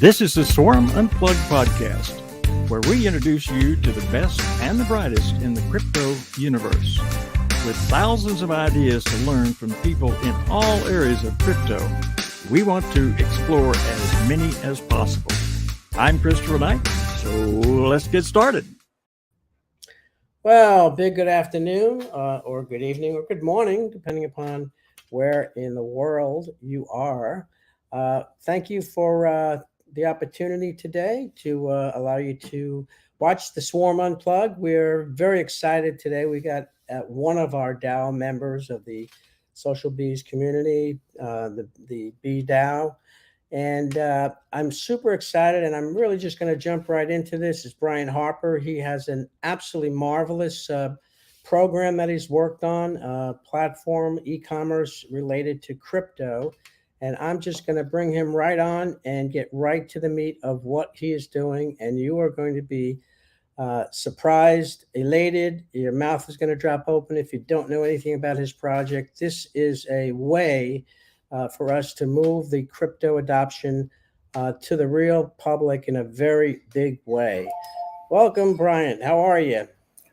This is the Swarm Unplugged podcast, where we introduce you to the best and the brightest in the crypto universe. With thousands of ideas to learn from people in all areas of crypto, we want to explore as many as possible. I'm Christopher Knight, so let's get started. Well, big good afternoon, or good evening, or good morning, depending upon where in the world you are. Thank you for the opportunity today to allow you to watch the Swarm Unplugged. We're very excited today. We got one of our DAO members of the Social Bees community, the Bee DAO. And I'm super excited, and I'm really just going to jump right into this. Is Bryant Harper. He has an absolutely marvelous program that he's worked on, platform e-commerce related to crypto. And I'm just going to bring him right on and get right to the meat of what he is doing. And you are going to be surprised, elated. Your mouth is going to drop open if you don't know anything about his project. This is a way for us to move the crypto adoption to the real public in a very big way. Welcome, Bryant. How are you?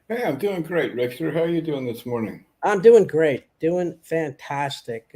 Hey, I'm doing great, Richter. How are you doing this morning? I'm doing great, doing fantastic.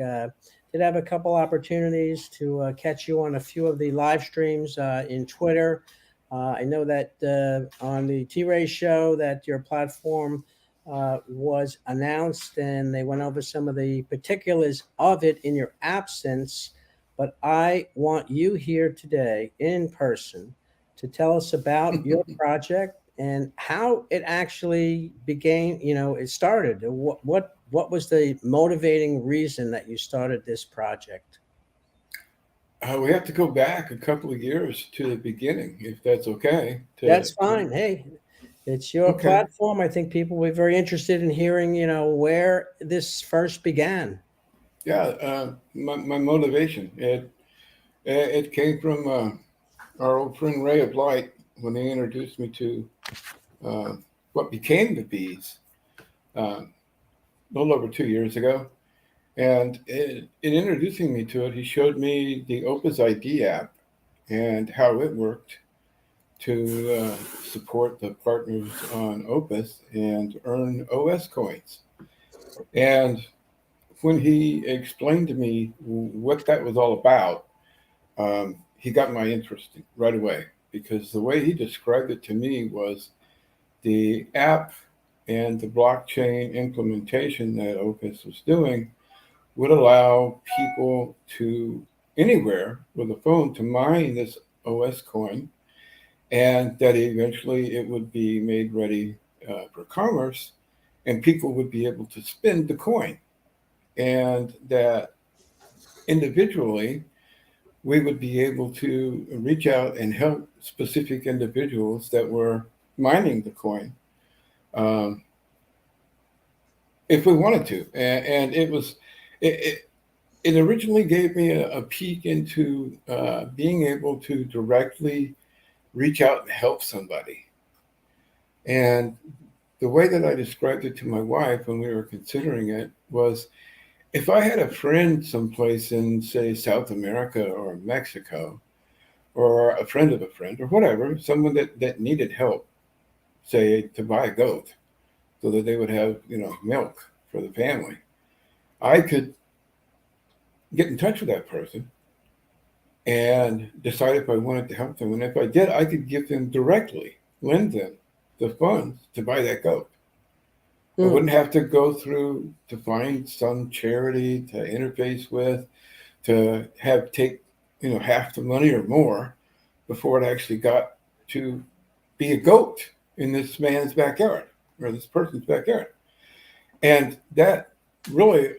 Did have a couple opportunities to catch you on a few of the live streams in Twitter. I know that on the T-Ray show that your platform was announced, and they went over some of the particulars of it in your absence. But I want you here today in person to tell us about your project and how it actually began. It started. What was the motivating reason that you started this project? We have to go back a couple of years to the beginning, if that's okay. That's fine. Hey, it's your platform. I think people will be very interested in hearing, where this first began. Yeah, my motivation. It came from our old friend Ray of Light when he introduced me to what became the Bees a little over 2 years ago. And in introducing me to it, he showed me the Opus ID app and how it worked to support the partners on Opus and earn OS coins. And when he explained to me what that was all about, he got my interest right away, because the way he described it to me was the app and the blockchain implementation that Opus was doing would allow people to anywhere with a phone to mine this OS coin, and that eventually it would be made ready for commerce, and people would be able to spend the coin, and that individually we would be able to reach out and help specific individuals that were mining the coin if we wanted to. And it originally gave me a peek into being able to directly reach out and help somebody. And the way that I described it to my wife when we were considering it was, if I had a friend someplace in, say, South America or Mexico, or a friend of a friend or whatever, someone that needed help, say, to buy a goat so that they would have, milk for the family, I could get in touch with that person and decide if I wanted to help them. And if I did, I could give them directly, lend them the funds to buy that goat. I wouldn't have to go through to find some charity to interface with, to take, half the money or more before it actually got to be a goat in this man's backyard or this person's backyard. And that really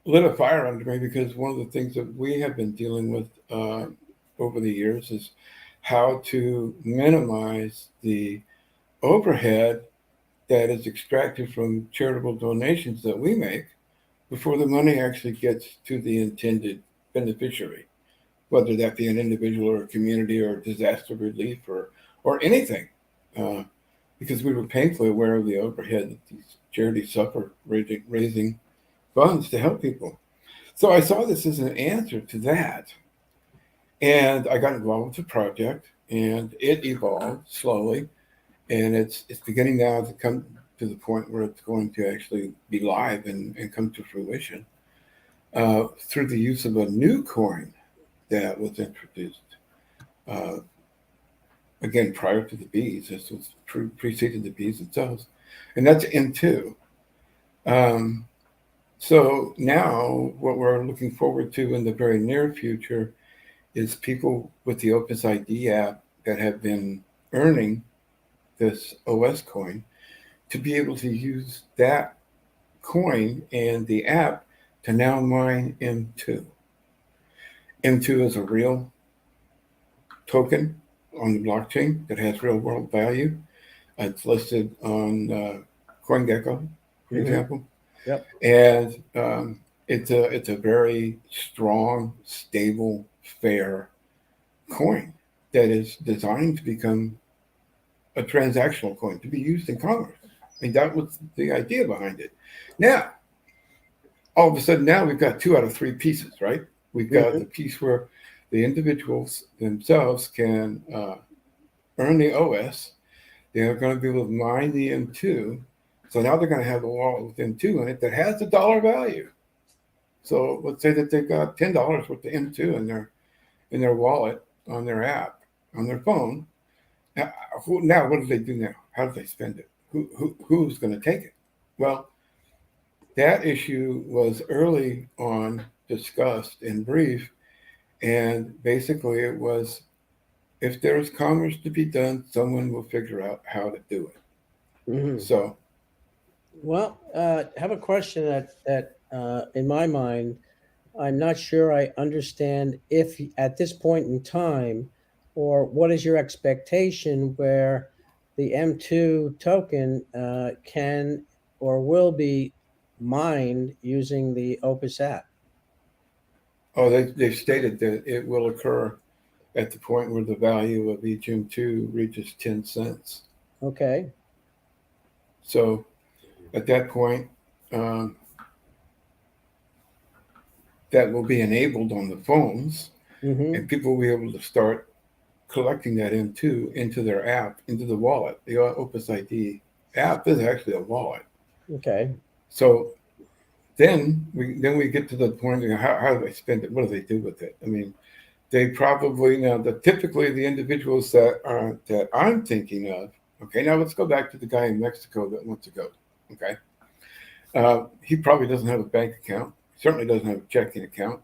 lit a fire under me, because one of the things that we have been dealing with over the years is how to minimize the overhead that is extracted from charitable donations that we make before the money actually gets to the intended beneficiary, whether that be an individual or a community or disaster relief or anything, because we were painfully aware of the overhead that these charities suffer raising funds to help people. So I saw this as an answer to that. And I got involved with the project, and it evolved slowly, and it's beginning now to come to the point where it's going to actually be live and come to fruition through the use of a new coin that was introduced. Uh, Again, prior to the bees, this was preceded the bees themselves, and that's M2. So now, what we're looking forward to in the very near future is people with the Opus ID app that have been earning this OS coin to be able to use that coin and the app to now mine M2. M2 is a real token on the blockchain that has real world value. It's listed on CoinGecko, for example. Yep. And it's a very strong, stable, fair coin that is designed to become a transactional coin to be used in commerce. I mean, that was the idea behind it. Now, all of a sudden, now we've got 2 out of 3 pieces, right? We've got the piece where the individuals themselves can earn the OS. They're going to be able to mine the M2. So now they're going to have a wallet with M2 in it that has the dollar value. So let's say that they've got $10 worth of M2 in their wallet, on their app, on their phone. Now what do they do now? How do they spend it? Who's going to take it? Well, that issue was early on discussed in brief, and basically it was, if there's commerce to be done, someone will figure out how to do it. So, well, I have a question that in my mind, I'm not sure I understand if at this point in time, or what is your expectation where the M2 token can or will be mined using the Opus app? they've stated that it will occur at the point where the value of each M2 reaches 10 cents. Okay. So at that point, that will be enabled on the phones, and people will be able to start collecting that M2 into their app, into the wallet. The Opus ID app is actually a wallet. Okay. So then we get to the point of how do they spend it? What do they do with it? I mean, they probably typically the individuals that I'm thinking of. Okay, now let's go back to the guy in Mexico that wants to go. Okay, he probably doesn't have a bank account. Certainly doesn't have a checking account.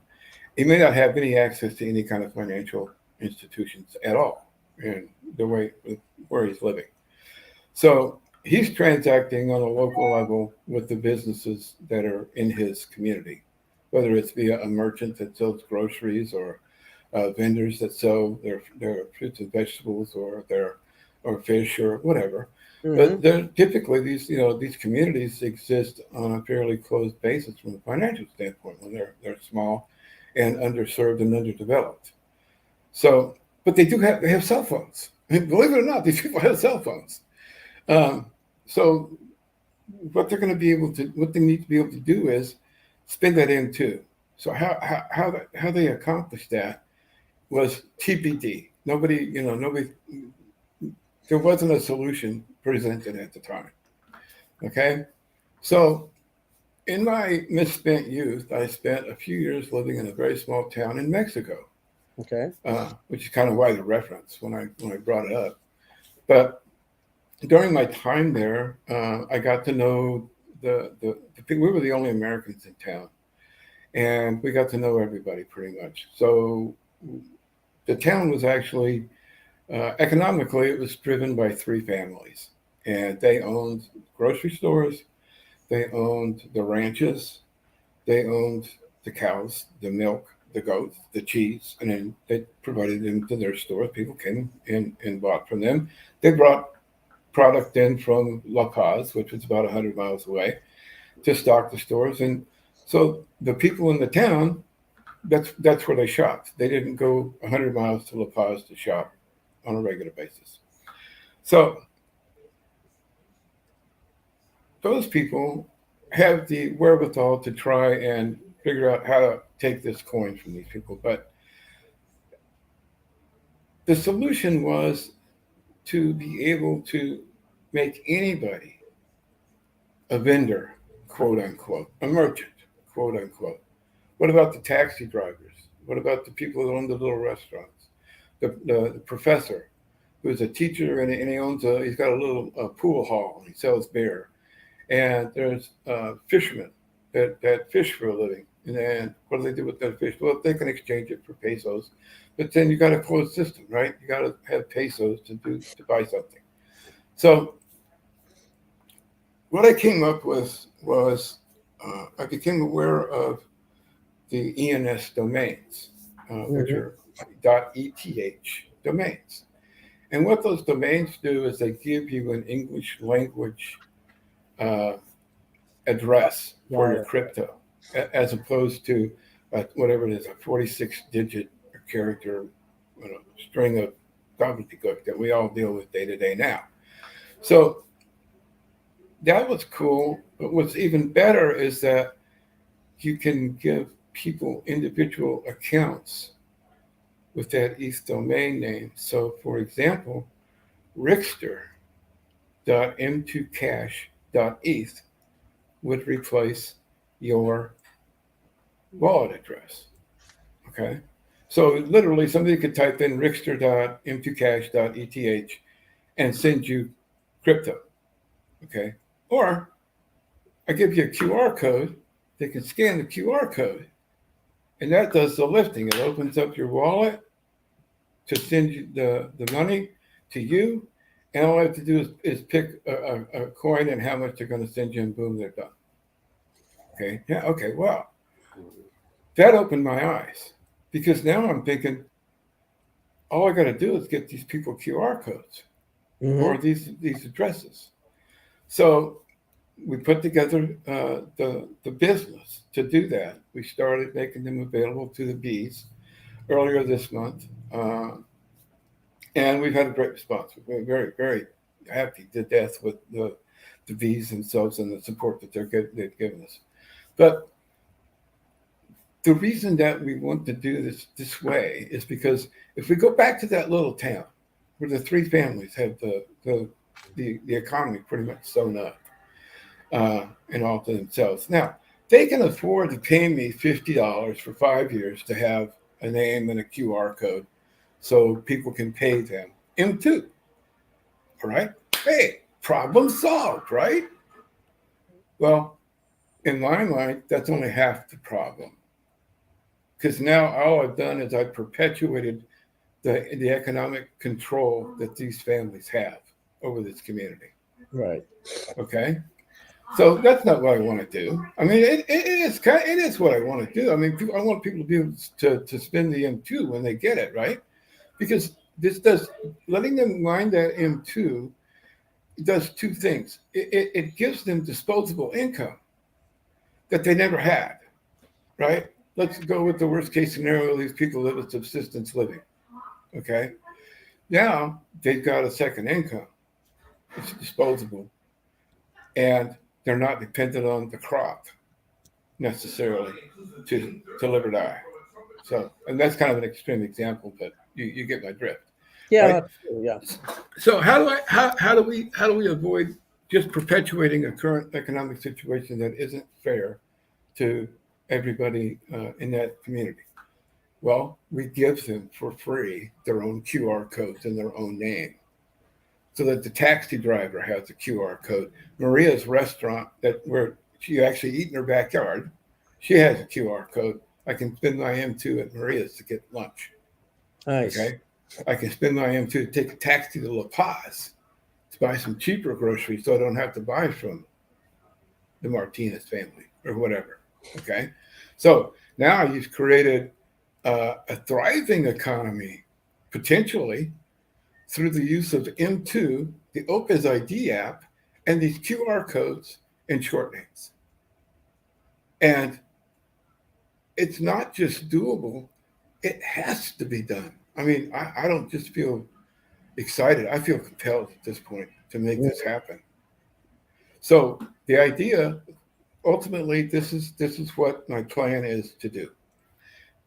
He may not have any access to any kind of financial institutions at all in the way where he's living. So he's transacting on a local level with the businesses that are in his community, whether it's via a merchant that sells groceries or vendors that sell their fruits and vegetables or fish or whatever. But they're typically these communities exist on a fairly closed basis from a financial standpoint when they're small and underserved and underdeveloped. So, but they have cell phones. Believe it or not, these people have cell phones. So what they need to be able to do is spin that in too. So how they accomplished that was TBD. Nobody, there wasn't a solution presented at the time. Okay. So in my misspent youth, I spent a few years living in a very small town in Mexico. Okay. Which is kind of why the reference when I brought it up. But during my time there, I got to know the people. We were the only Americans in town, and we got to know everybody pretty much. So the town was actually economically, it was driven by 3 families, and they owned grocery stores, they owned the ranches, they owned the cows, the milk, the goats, the cheese, and then they provided them to their stores. People came in and bought from them. They brought product in from La Paz, which was about 100 miles away, to stock the stores. And so the people in the town, that's where they shopped. They didn't go 100 miles to La Paz to shop on a regular basis. So those people have the wherewithal to try and figure out how to take this coin from these people. But the solution was to be able to make anybody a vendor, quote unquote, a merchant, quote unquote. What about the taxi drivers? What about the people who own the little restaurants? The professor who's a teacher and he's got a little pool hall and he sells beer. And there's fishermen that fish for a living. And what do they do with their fish? Well, they can exchange it for pesos, but then you got a closed system, right? You got to have pesos to buy something. So what I came up with was I became aware of the ENS domains, which are .eth domains. And what those domains do is they give you an English language address for your crypto, as opposed to whatever it is, a 46-digit character string of gobbledygook that we all deal with day to day now. So that was cool. But what's even better is that you can give people individual accounts with that ETH domain name. So, for example, Rickster.m2cash.eth would replace your wallet address. Okay. So literally somebody could type in Rickster.m2cash.eth and send you crypto. Okay. Or I give you a QR code. They can scan the QR code and that does the lifting. It opens up your wallet to send you the money to you. And all I have to do is pick a coin and how much they're going to send you, and boom, they're done. Okay. Yeah. Okay. Wow. That opened my eyes because now I'm thinking, all I got to do is get these people QR codes or these addresses. So we put together the business to do that. We started making them available to the bees earlier this month. And we've had a great response. We're very, very happy to death with the bees themselves and the support that they've given us. But the reason that we want to do this way is because if we go back to that little town where the three families have the economy pretty much sewn up and all to themselves. Now, they can afford to pay me $50 for 5 years to have a name and a QR code so people can pay them M2. All right? Hey, problem solved, right? Well, in my mind, that's only half the problem. Because now all I've done is I've perpetuated the economic control that these families have over this community. Right. Okay. So that's not what I want to do. I mean, it is what I want to do. I mean, I want people to be able to spend the M2 when they get it, right? Because letting them mine that M2 does two things. It gives them disposable income that they never had, right? Let's go with the worst case scenario. These people live with subsistence living. Okay. Now they've got a second income. It's disposable. And they're not dependent on the crop necessarily to live or die. So, and that's kind of an extreme example, but you get my drift. Yeah. Right? Yeah. So how do we avoid just perpetuating a current economic situation that isn't fair to everybody in that community? Well, we give them for free their own QR codes in their own name, so that the taxi driver has a QR code. Maria's restaurant where she actually eat in her backyard, she has a QR code. I can spend my M2 at Maria's to get lunch. Nice. Okay. I can spend my M2 to take a taxi to La Paz to buy some cheaper groceries so I don't have to buy from the Martinez family or whatever. Okay. So now you've created a thriving economy, potentially, through the use of M2, the Opez ID app, and these QR codes and short names. And it's not just doable, it has to be done. I mean, I don't just feel excited. I feel compelled at this point to make this happen. So the idea, ultimately, this is what my plan is to do.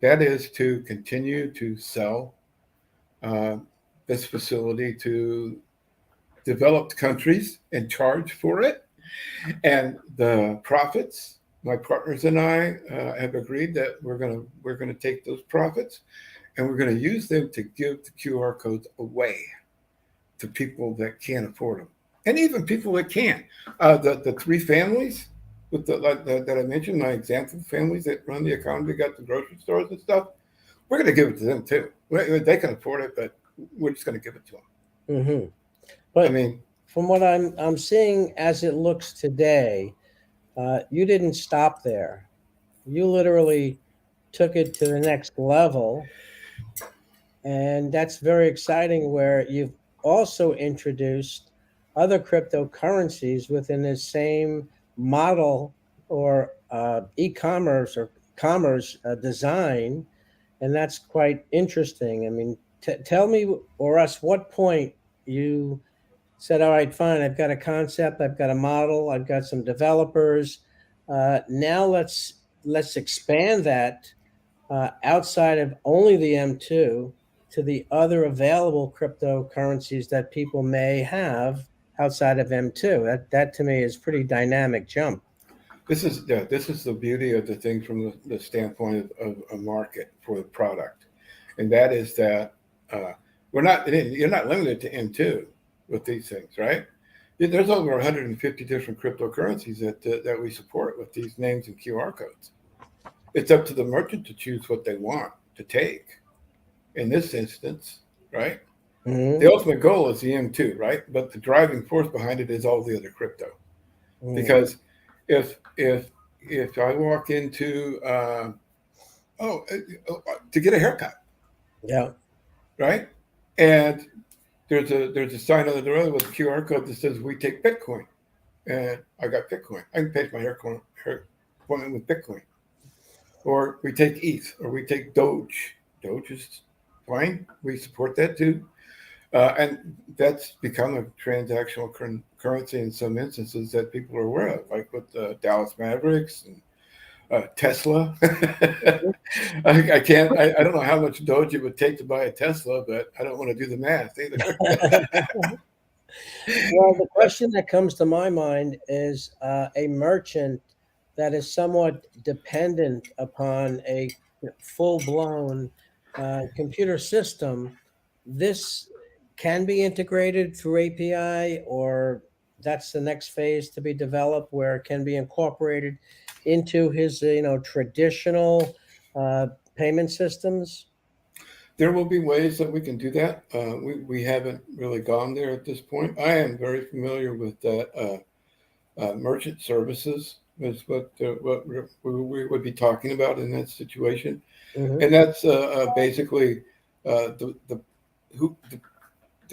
That is to continue to sell this facility to developed countries and charge for it. And the profits, my partners and I have agreed that we're gonna take those profits and we're gonna use them to give the QR codes away to people that can't afford them, and even people that can. The three families with that I mentioned, my example families that run the economy, got the grocery stores and stuff. We're gonna give it to them too. They can afford it, but we're just gonna give it to them. Mm-hmm. But I mean, from what I'm seeing as it looks today, you didn't stop there. You literally took it to the next level, and that's very exciting. Where you've also introduced other cryptocurrencies within the same model or e-commerce or commerce design, and that's quite interesting. I mean, tell me or us what point you said, all right, fine, I've got a concept, I've got a model, I've got some developers. Now let's expand that outside of only the M2 to the other available cryptocurrencies that people may have outside of M2. That to me is pretty dynamic jump. this is the beauty of the thing from the standpoint of a market for the product, and that is that you're not limited to M2 with these things, right? There's over 150 different cryptocurrencies that we support with these names and QR codes. It's up to the merchant to choose what they want to take. In this instance, right? Mm-hmm. The ultimate goal is the M2, right? But the driving force behind it is all the other crypto. Mm-hmm. Because if I walk into to get a haircut, Yeah, right? And there's a sign on the door with a QR code that says we take Bitcoin, and I got Bitcoin. I can pay for my hair appointment with Bitcoin, or we take ETH, or we take Doge. Doge is fine. We support that too, and that's become a transactional currency in some instances that people are aware of, like with the Dallas Mavericks and Tesla. I can't. I don't know how much Doge it would take to buy a Tesla, but I don't want to do the math either. Well, the question that comes to my mind is a merchant that is somewhat dependent upon a full-blown computer system. This can be integrated through API, or that's the next phase to be developed, where it can be incorporated into his traditional payment systems. There will be ways that we can do that. We haven't really gone there at this point. I am very familiar with that. Merchant services is what we would be talking about in that situation, Mm-hmm. and that's basically the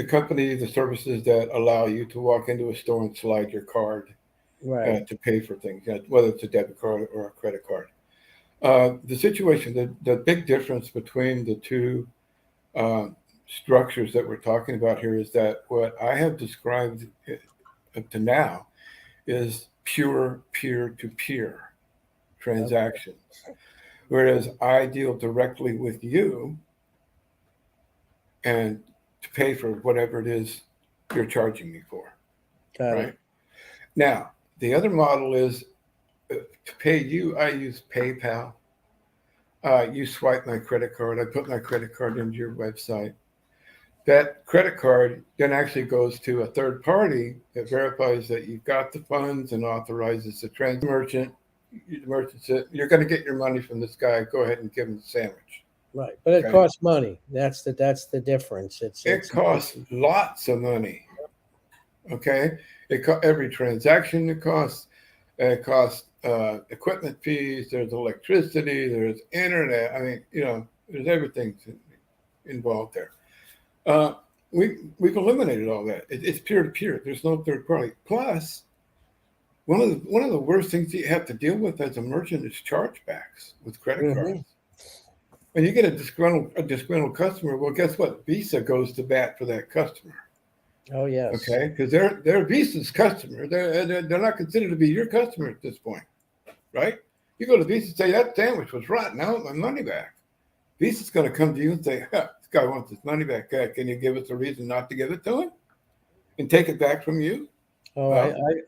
company, the services that allow you to walk into a store and slide your card Right. to pay for things, whether it's a debit card or a credit card. The situation, the big difference between the two structures that we're talking about here is that what I have described up to now is pure peer-to-peer transactions, whereas I deal directly with you and to pay for whatever it is you're charging me for. Got right it. Now, the other model is to pay you. I use PayPal. You swipe my credit card. I put my credit card into your website. That credit card then actually goes to a third party that verifies that you've got the funds and authorizes the merchant. The merchant said, "You're going to get your money from this guy. Go ahead and give him the sandwich." Right, but it costs money. That's the difference. It costs lots of money. Okay, every transaction it costs equipment fees. There's electricity. There's internet. I mean, there's everything involved there. We've eliminated all that. It's peer to peer. There's no third party. Plus, one of the worst things that you have to deal with as a merchant is chargebacks with credit cards. When you get a disgruntled customer, well, guess what? Visa goes to bat for that customer. Oh yes. Okay, because they're Visa's customer. They're not considered to be your customer at this point, right? You go to Visa and say that sandwich was rotten. I want my money back. Visa's going to come to you and say, This guy wants his money back. Can you give us a reason not to give it to him and take it back from you? Oh,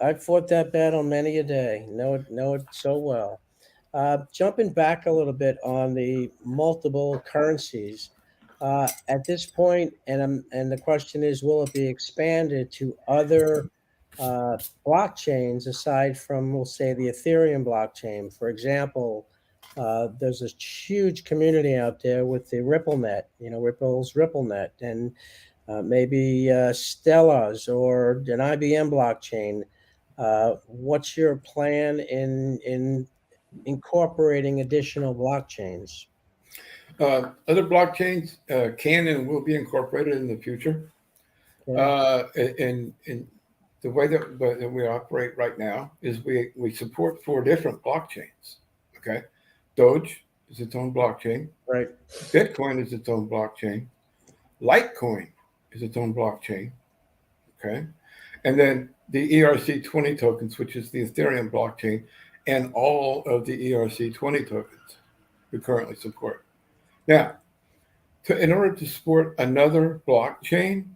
I fought that battle many a day. Know it so well. Jumping back a little bit on the multiple currencies, at this point, and the question is, will it be expanded to other blockchains aside from, we'll say, the Ethereum blockchain? For example, there's a huge community out there with the RippleNet, Ripple's RippleNet, and maybe Stella's or an IBM blockchain. What's your plan in incorporating additional blockchains? Other blockchains can and will be incorporated in the future. In the way that we operate right now is we support 4 different blockchains. Okay, Doge is its own blockchain. Right. Bitcoin is its own blockchain. Litecoin is its own blockchain. Okay, and then the ERC20 tokens, which is the Ethereum blockchain, and all of the ERC20 tokens we currently support. Now, in order to support another blockchain,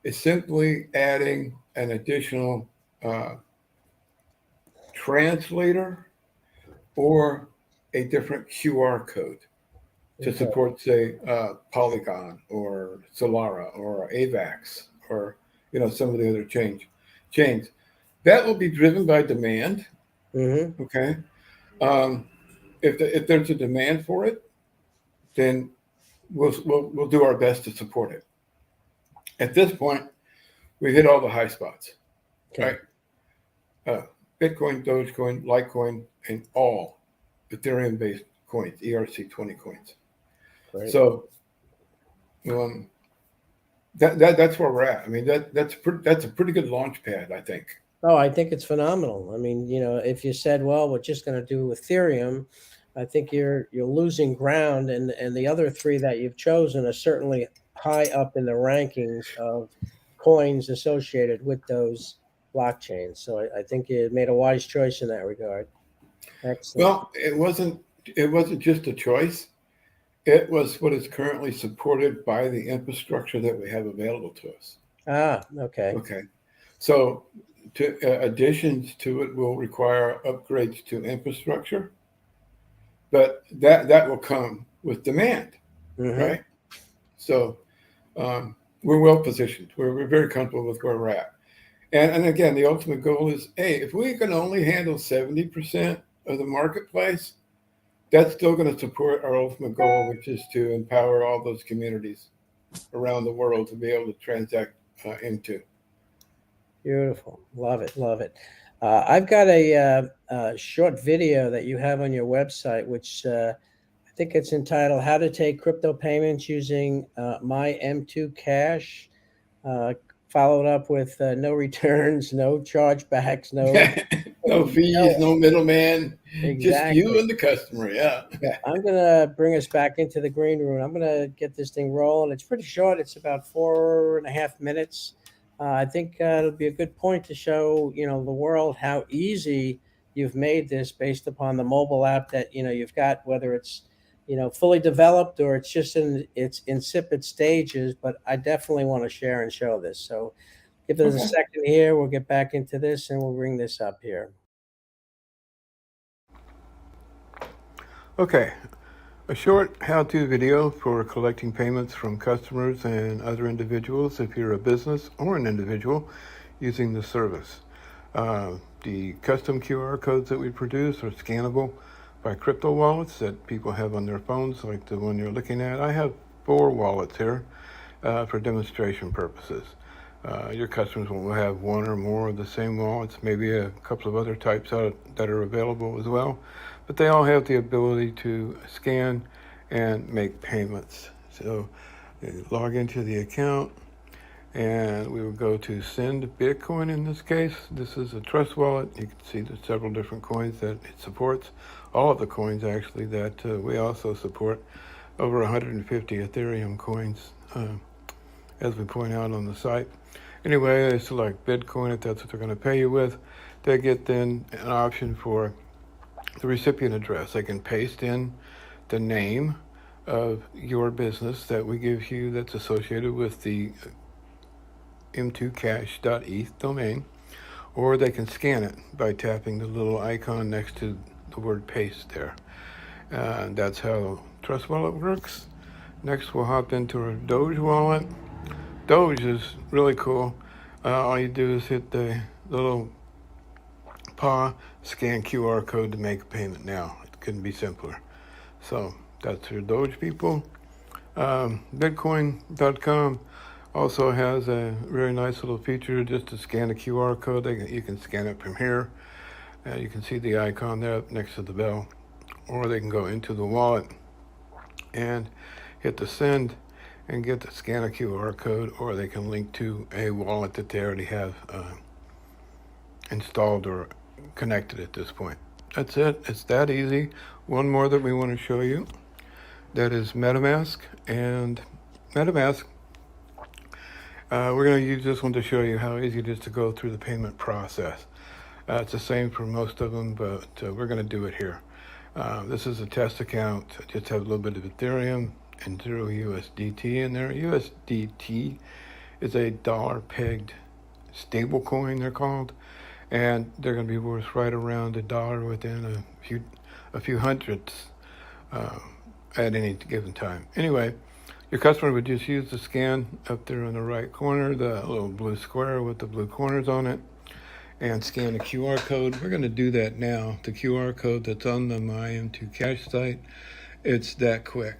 it's simply adding an additional translator or a different QR code to support, say, Polygon or Solara or AVAX or some of the other chains. That will be driven by demand. Mm-hmm. Okay. If there's a demand for it, then we'll do our best to support it. At this point, we hit all the high spots. Okay. Right? Bitcoin, Dogecoin, Litecoin, and all Ethereum-based coins, ERC20 coins. Right. So that's where we're at. I mean, that's a pretty good launch pad, I think. Oh, I think it's phenomenal. I mean, if you said, well, we're just going to do Ethereum, I think you're losing ground, and the other 3 that you've chosen are certainly high up in the rankings of coins associated with those blockchains. So I think you made a wise choice in that regard. Excellent. Well, it wasn't just a choice. It was what is currently supported by the infrastructure that we have available to us. Okay. Okay. So additions to it will require upgrades to infrastructure, but that will come with demand, right? So we're well positioned. We're very comfortable with where we're at. And again, the ultimate goal is, hey, if we can only handle 70% of the marketplace, that's still going to support our ultimate goal, which is to empower all those communities around the world to be able to transact into. Beautiful. Love it. I've got a short video that you have on your website, which I think it's entitled "How to Take Crypto Payments Using My M2Cash," followed up with no returns, no chargebacks, no fees, no middleman, exactly. Just you and the customer. Yeah. I'm going to bring us back into the green room. I'm going to get this thing rolling. It's pretty short. It's about 4.5 minutes. I think it'll be a good point to show, the world how easy you've made this based upon the mobile app that, you've got, whether it's, fully developed or it's just in its incipient stages. But I definitely want to share and show this. So give us a second here. We'll get back into this and we'll bring this up here. Okay. A short how-to video for collecting payments from customers and other individuals if you're a business or an individual using the service. The custom QR codes that we produce are scannable by crypto wallets that people have on their phones, like the one you're looking at. I have 4 wallets here for demonstration purposes. Your customers will have 1 or more of the same wallets, maybe a couple of other types that are available as well. But they all have the ability to scan and make payments. So log into the account and we will go to send Bitcoin in this case. This is a trust wallet. You can see there's several different coins that it supports. All of the coins actually that we also support. Over 150 Ethereum coins as we point out on the site. Anyway, they select Bitcoin if that's what they're going to pay you with. They get then an option for the recipient address. They can paste in the name of your business that we give you that's associated with the M2Cash.eth domain, or they can scan it by tapping the little icon next to the word paste there. That's how Trust Wallet works. Next, we'll hop into our Doge wallet. Doge is really cool. All you do is hit the little paw, scan QR code to make a payment now. It couldn't be simpler. So that's your Doge people. Bitcoin.com also has a very nice little feature just to scan the QR code. You can scan it from here. You can see the icon there next to the bell. Or they can go into the wallet and hit the send and get the scan a QR code, or they can link to a wallet that they already have installed or connected at this point. That's it. It's that easy. One more that we want to show you. That is Metamask. And Metamask, we're going to use this one to show you how easy it is to go through the payment process. It's the same for most of them, but we're going to do it here. This is a test account. I just have a little bit of Ethereum and 0 USDT in there. USDT is a dollar-pegged stable coin, they're called, and they're going to be worth right around $1 within a few hundredths at any given time. Anyway, your customer would just use the scan up there in the right corner, the little blue square with the blue corners on it, and scan the QR code. We're going to do that now. The QR code that's on the My M2Cash site, it's that quick.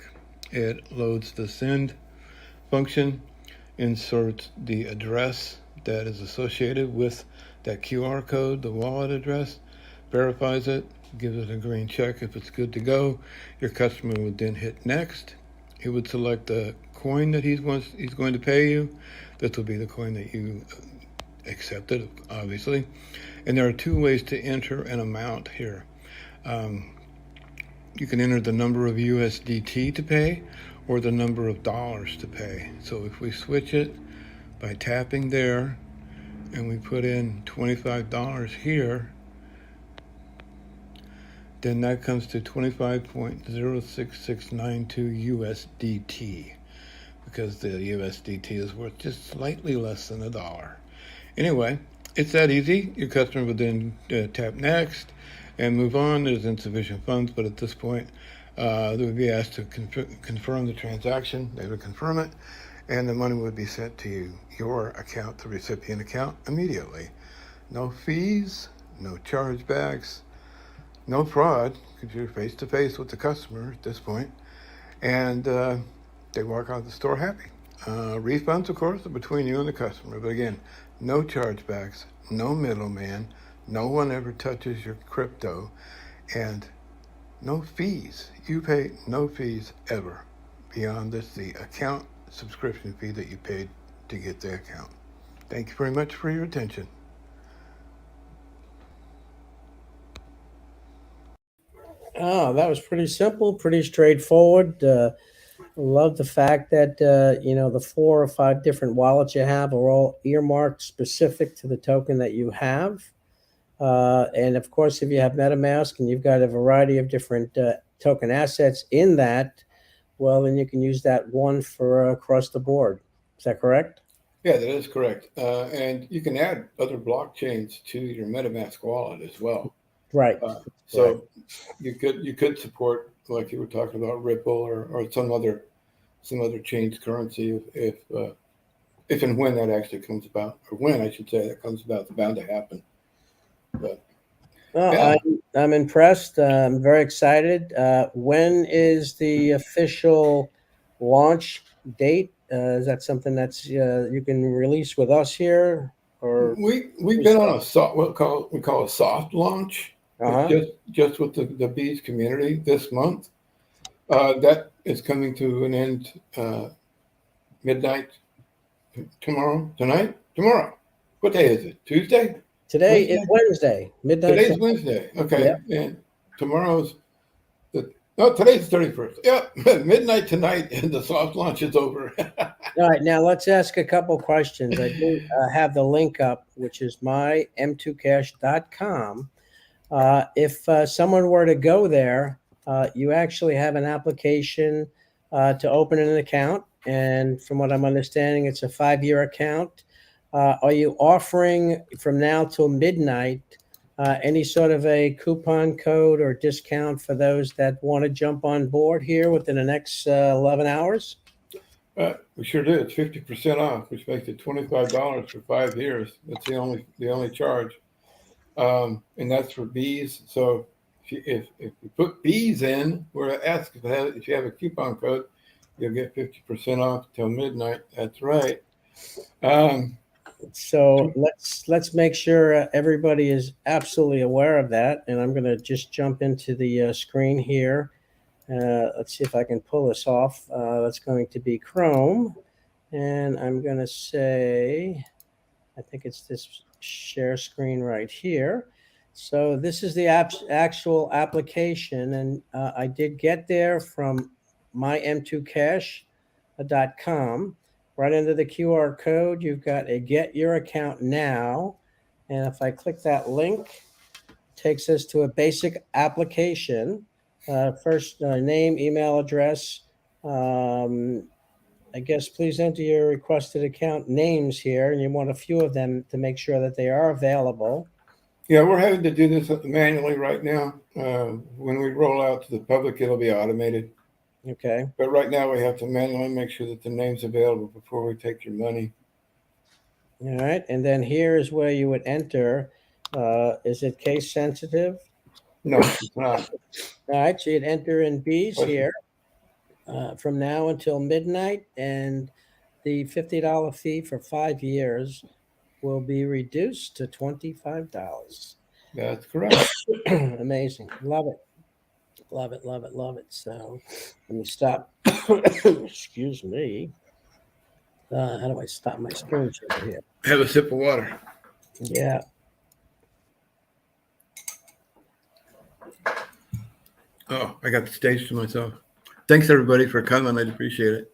It loads the send function, inserts the address that is associated with that QR code, the wallet address, verifies it, gives it a green check if it's good to go. Your customer would then hit next. He would select the coin that he's going to pay you. This will be the coin that you accepted, obviously. And there are two ways to enter an amount here. You can enter the number of USDT to pay or the number of dollars to pay. So if we switch it by tapping there and we put in $25 here, then that comes to 25.06692 USDT, because the USDT is worth just slightly less than $1. Anyway, it's that easy. Your customer would then tap next and move on. There's insufficient funds, but at this point, they would be asked to confirm the transaction. They would confirm it, and the money would be sent to your account, the recipient account, immediately. No fees, no chargebacks, no fraud, because you're face-to-face with the customer at this point, and they walk out of the store happy. Refunds, of course, are between you and the customer, but again, no chargebacks, no middleman, no one ever touches your crypto, and no fees. You pay no fees ever beyond the account subscription fee that you paid to get the account. Thank you very much for your attention. Oh, that was pretty simple, pretty straightforward. Love the fact that, the 4 or 5 different wallets you have are all earmarked specific to the token that you have. And of course, if you have MetaMask and you've got a variety of different token assets in that, well, then you can use that one for across the board. Is that correct? Yeah, that is correct. And you can add other blockchains to your MetaMask wallet as well. Right. So you could support, like you were talking about, Ripple or some other chain's currency if and when that actually comes about, or when I should say that comes about. It's bound to happen. But well, I'm impressed. I'm very excited. When is the official launch date? Is that something that's you can release with us here? Or we've been on what we call a soft launch, just with the bees community this month. That is coming to an end midnight tomorrow. What day is it? Tuesday? Today is Wednesday. Midnight. Today's Wednesday. Okay. Yep. And tomorrow's today's the 31st. Yep. Midnight tonight, and the soft launch is over. All right. Now let's ask a couple questions. I do have the link up, which is my M2Cash.com. If someone were to go there, you actually have an application to open an account. And from what I'm understanding, it's a 5-year account. Are you offering from now till midnight any sort of a coupon code or discount for those that want to jump on board here within the next 11 hours? We sure do. It's 50% off, which makes it $25 for 5 years. That's the only charge, and that's for bees. So if you put bees in, where it asks if you have a coupon code, you'll get 50% off till midnight. That's right. So let's make sure everybody is absolutely aware of that. And I'm going to just jump into the screen here. Let's see if I can pull this off. That's going to be Chrome. And I'm going to say, I think it's this share screen right here. So this is the actual application. And I did get there from My M2Cash.com. Right under the QR code, you've got a Get Your Account Now. And if I click that link, it takes us to a basic application. First, name, email address. I guess please enter your requested account names here, and you want a few of them to make sure that they are available. Yeah, we're having to do this manually right now. When we roll out to the public, it'll be automated. Okay. But right now, we have to manually make sure that the name's available before we take your money. All right. And then here is where you would enter. Is it case sensitive? No, it's not. All right. So you'd enter in B's here from now until midnight. And the $50 fee for 5 years will be reduced to $25. That's correct. Amazing. Love it. Love it, love it, love it. So let me stop. Excuse me. How do I stop my screen share here? Have a sip of water. Yeah. Oh, I got the stage to myself. Thanks, everybody, for coming. I appreciate it.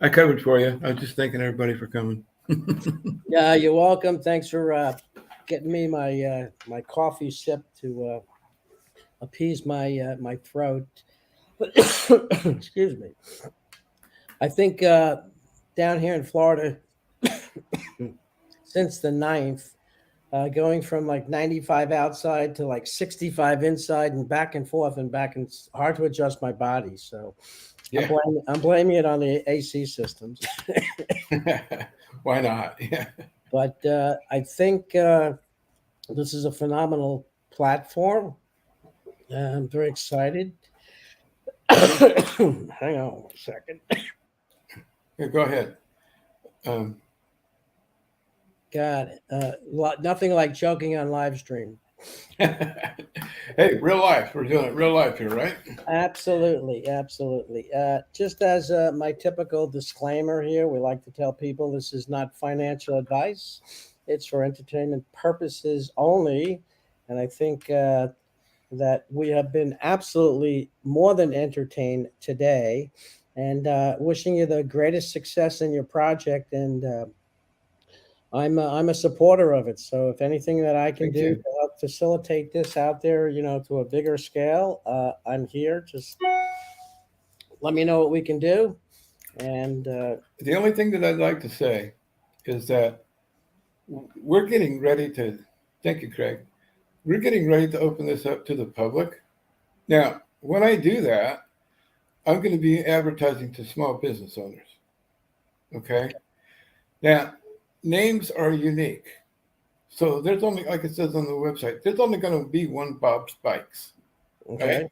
I covered for you. I was just thanking everybody for coming. Yeah, you're welcome. Thanks for getting me my coffee sip to appease my throat. Excuse me. I think down here in Florida, since the 9th, going from like 95 outside to like 65 inside and back and forth and back, and it's hard to adjust my body. So Yeah. I'm blaming it on the AC systems. Why not? Yeah. But I think this is a phenomenal platform. I'm very excited. Hang on one second. Yeah, go ahead. Got it. Nothing like joking on live stream. Hey, real life. We're doing it real life here, right? Absolutely, absolutely. Just as my typical disclaimer here, we like to tell people this is not financial advice. It's for entertainment purposes only. And I think that we have been absolutely more than entertained today, and wishing you the greatest success in your project. And I'm a supporter of it. So if anything that I can Thank do you. to help facilitate this out there, to a bigger scale, I'm here. Just let me know what we can do. And The only thing that I'd like to say is that we're getting ready to, thank you, Craig. We're getting ready to open this up to the public. Now, when I do that, I'm going to be advertising to small business owners. Okay. Now, names are unique. So there's only, like it says on the website, there's only going to be one Bob Spikes. okay. Right?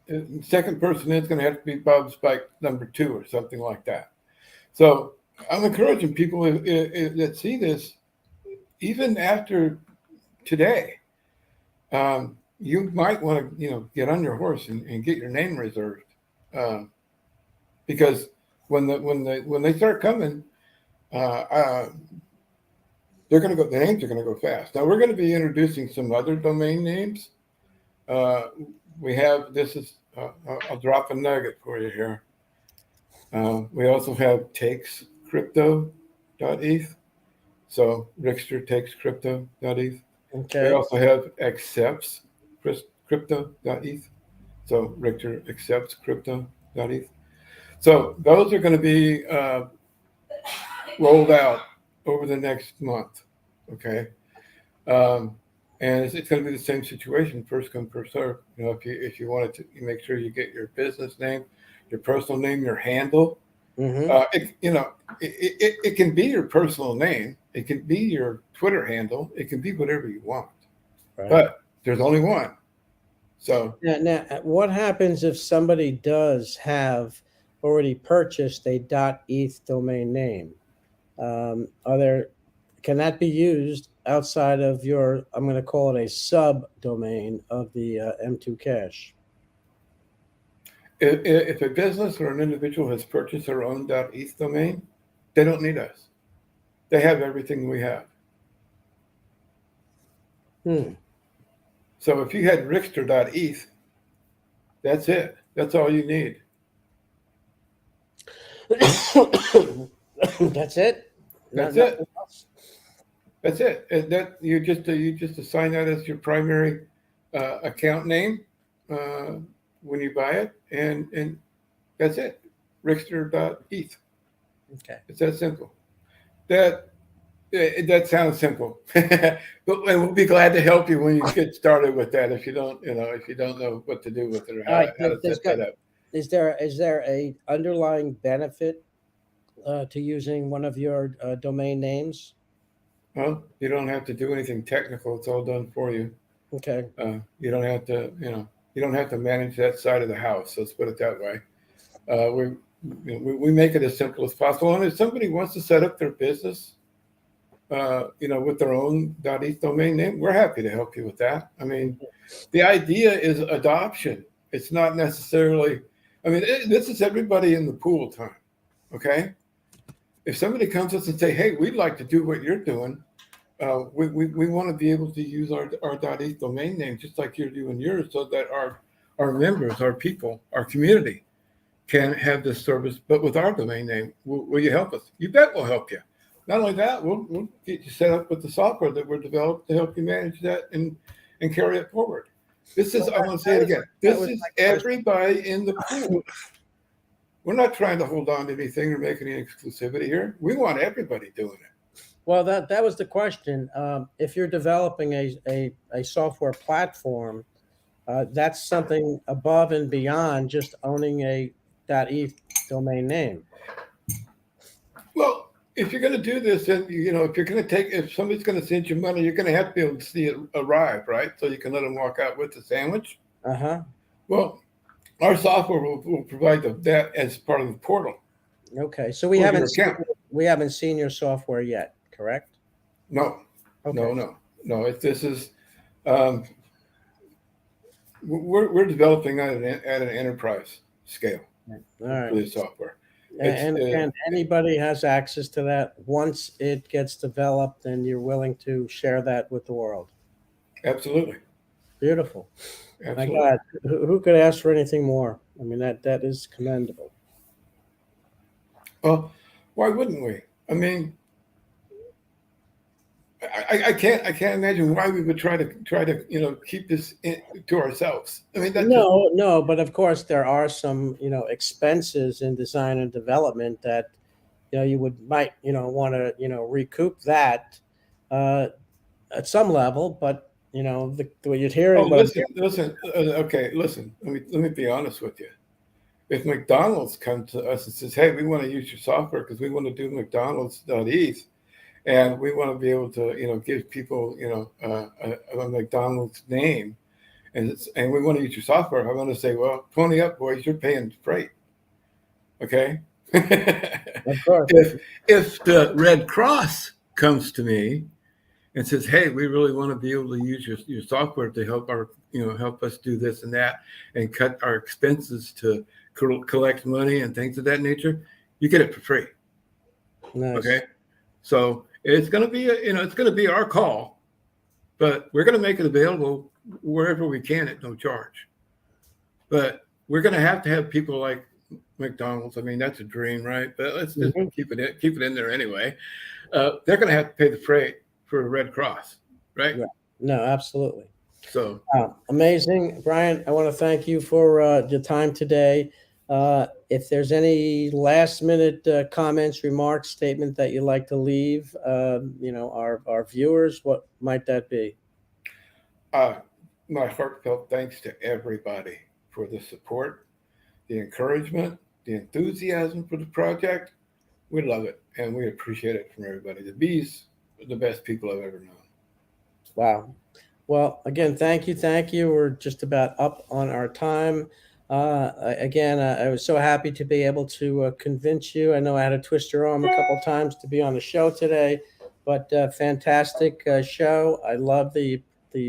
The second person is going to have to be Bob Spike number 2 or something like that. So I'm encouraging people that see this, even after today, you might want to, get on your horse and get your name reserved, because when they start coming, they're going to go. The names are going to go fast. Now we're going to be introducing some other domain names. We have this is. I'll drop a nugget for you here. We also have takescrypto.eth. So Rickster takes crypto.eth. Okay. We also have accepts crypto.eth. So Richter accepts crypto.eth. So those are going to be rolled out over the next month. Okay. And it's going to be the same situation, first come, first serve. If you wanted to, you make sure you get your business name, your personal name, your handle. It can be your personal name. It can be your Twitter handle. It can be whatever you want. Right. But there's only one. So now, what happens if somebody does have already purchased a .eth domain name? Can that be used outside of your, I'm going to call it a subdomain of the M2Cash? If a business or an individual has purchased their own .eth domain, they don't need us. They have everything we have. So if you had Rickster.eth, that's it. That's all you need. That's it? That's it. That's it. And that you just assign that as your primary account name when you buy it, and that's it. Rickster.eth. Okay. It's that simple. That sounds simple, but we'll be glad to help you when you get started with that. If you don't know what to do with it or how to set that up. Is there a underlying benefit to using one of your domain names? Well, you don't have to do anything technical. It's all done for you. Okay. You don't have to, you don't have to manage that side of the house. Let's put it that way. We make it as simple as possible. And if somebody wants to set up their business, with their own .eth domain name, we're happy to help you with that. I mean, the idea is adoption. It's not necessarily, this is everybody in the pool time. Okay. If somebody comes to us and say, hey, we'd like to do what you're doing, we want to be able to use our .eth domain name just like you're doing yours, so that our members, our people, our community can have this service, but with our domain name. Will you help us? You bet we'll help you. Not only that, we'll get you set up with the software that we're developed to help you manage that and carry it forward. This is, I want to say it again, this is everybody in the pool. We're not trying to hold on to anything or make any exclusivity here. We want everybody doing it. Well, that was the question. If you're developing a software platform, that's something above and beyond just owning a .eth domain name. Well, if you're going to do this, and if somebody's going to send you money, you're going to have to be able to see it arrive, right? So you can let them walk out with the sandwich. Well, our software will provide that as part of the portal. Okay, so we haven't seen your software yet, correct? No. Okay. No. This is we're developing at an enterprise scale for the software. And anybody has access to that once it gets developed, and you're willing to share that with the world. Absolutely. Beautiful. Absolutely. My God, who could ask for anything more? I mean, that is commendable. Well, why wouldn't we? I mean, I can't imagine why we would try to keep this to ourselves. I mean, no, but of course there are some expenses in design and development that you might want to recoup that at some level, but what you're hearing. Listen. Okay, listen. Let me be honest with you. If McDonald's comes to us and says, "Hey, we want to use your software because we want to do McDonald's.eth, and we want to be able to give people a McDonald's name, and we want to use your software," I'm going to say, "Well, pony up, boys. You're paying freight." Okay. Of course. If the Red Cross comes to me and says, "Hey, we really want to be able to use your software to help help us do this and that, and cut our expenses to collect money and things of that nature," you get it for free. Nice. Okay, so it's going to be it's going to be our call, but we're going to make it available wherever we can at no charge. But we're going to have people like McDonald's. I mean, that's a dream, right? But let's just keep it in there anyway. They're going to have to pay the freight for a Red Cross, right? Yeah. No, absolutely. So amazing, Bryant. I want to thank you for your time today. if there's any last minute comments, remarks, statement that you'd like to leave, our viewers, what might that be? My heartfelt thanks to everybody for the support, the encouragement, the enthusiasm for the project. We love it, and we appreciate it from everybody. The Bees are the best people I've ever known. Wow. Well, again, thank you. We're just about up on our time. I was so happy to be able to convince you. I know I had to twist your arm a couple times to be on the show today, but fantastic show. I love the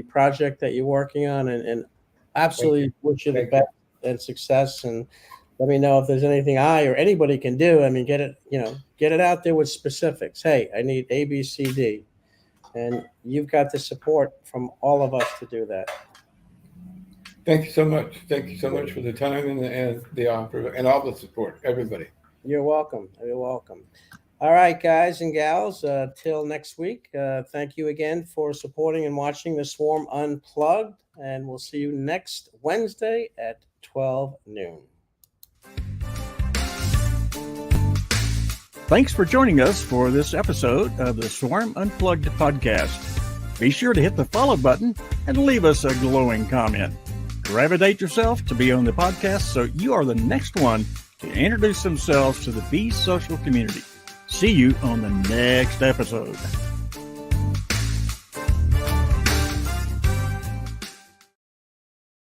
project that you're working on, and absolutely wish you the best and success. And let me know if there's anything I or anybody can do. I mean, get it out there with specifics. Hey, I need A, B, C, D. And you've got the support from all of us to do that. Thank you so much. Thank you so much for the time and the offer and all the support, everybody. You're welcome. All right, guys and gals, till next week. Thank you again for supporting and watching the Swarm Unplugged, and we'll see you next Wednesday at 12 noon. Thanks for joining us for this episode of the Swarm Unplugged podcast. Be sure to hit the follow button and leave us a glowing comment. Gravitate yourself to be on the podcast so you are the next one to introduce themselves to the Bee social community. See you on the next episode.